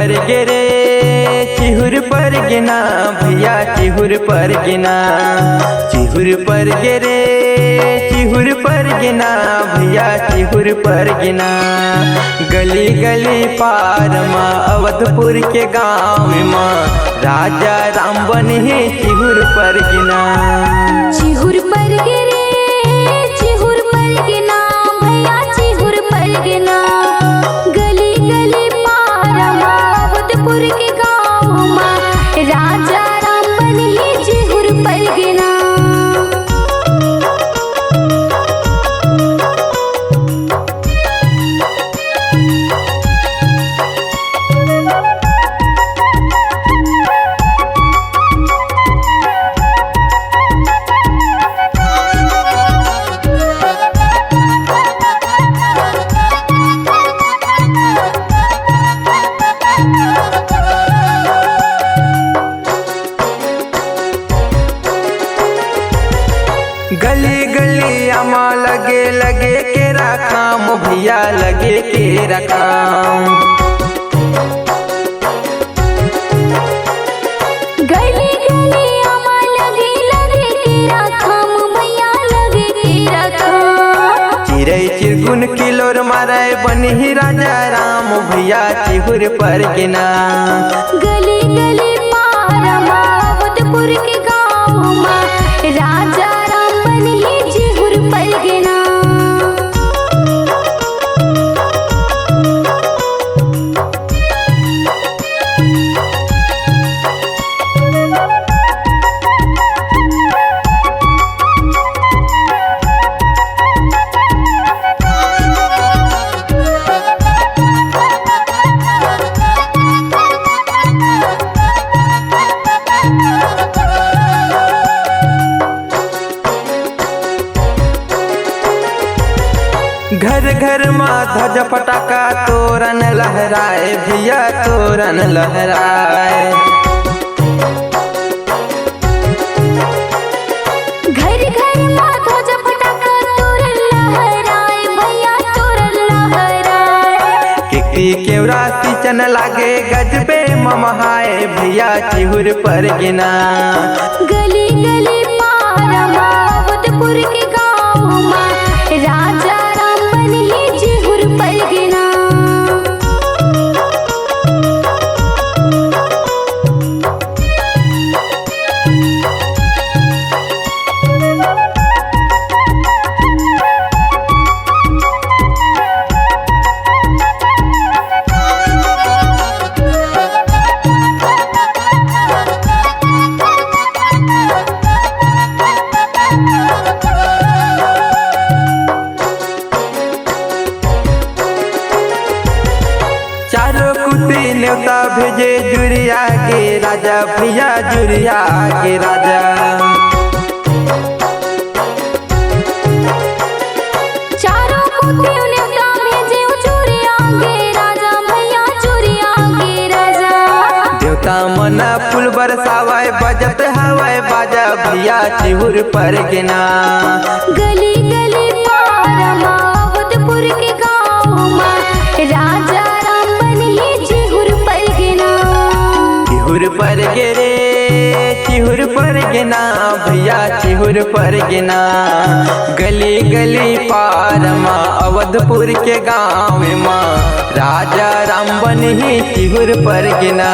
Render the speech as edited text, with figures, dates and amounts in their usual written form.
पर गिरे चिहुर पर गिना भैया चिहुर पर गिना, चिहुर पर गिरे चिहुर पर गिना भैया चिहुर पर गिना। गली गली पार माँ अवधपुर के गाँव माँ राजा राम बने चिहुर पर गिना। चिहुर पर गिरे चिहुर पर गिना भैया चिहुर पर गिना। गली गली पार अवधपुर के गाँव माँ राजा राम बने चिहुर पर गिना। गली गली अमा लगे लगे केरा काम भैया लगे केरा काम। गली गली अमा लगे लगे केरा काम भैया लगे केरा काम। चिड़ै चिरगुन किलोर मारे बनी राजा राम भैया चिहुर पर गिना। गली गली पार अवधपुर के गाँव माँ राजा राम बने चिहुर पर गिना। घर घर माँ ध्वज पटाखा तोरन लहराए भैया तोरन लहराए। घर घर माँ ध्वज पटाखा तोरन लहराए भैया तोरन लहराए। किकरी केवरा सिंचन लागे गजबे ममहाए भैया चिहुर पर गिना। गली गली पार अवधपुर के गाँव माँ राजा राम बने चिहुर पर गिना। चारों कुटी न्योता भेजे जुरिया के राजा भैया जुरिया के राजा। चारों कुटी न्योता भेजे चूरिया के राजा भैया चूरिया के राजा। देवता मना फूल बरसावाए बजत हवाए बाजा भैया चिहुर पर गिना। गली गली पार अवधपुर के गाँव माँ राजा राम बने चिहुर पर गिना। चिहुर पर गिरे चिहुर पर गिना भैया चिहुर पर गिना। गली गली पार माँ अवधपुर के गाँव माँ राजा राम बने चिहुर पर गिना।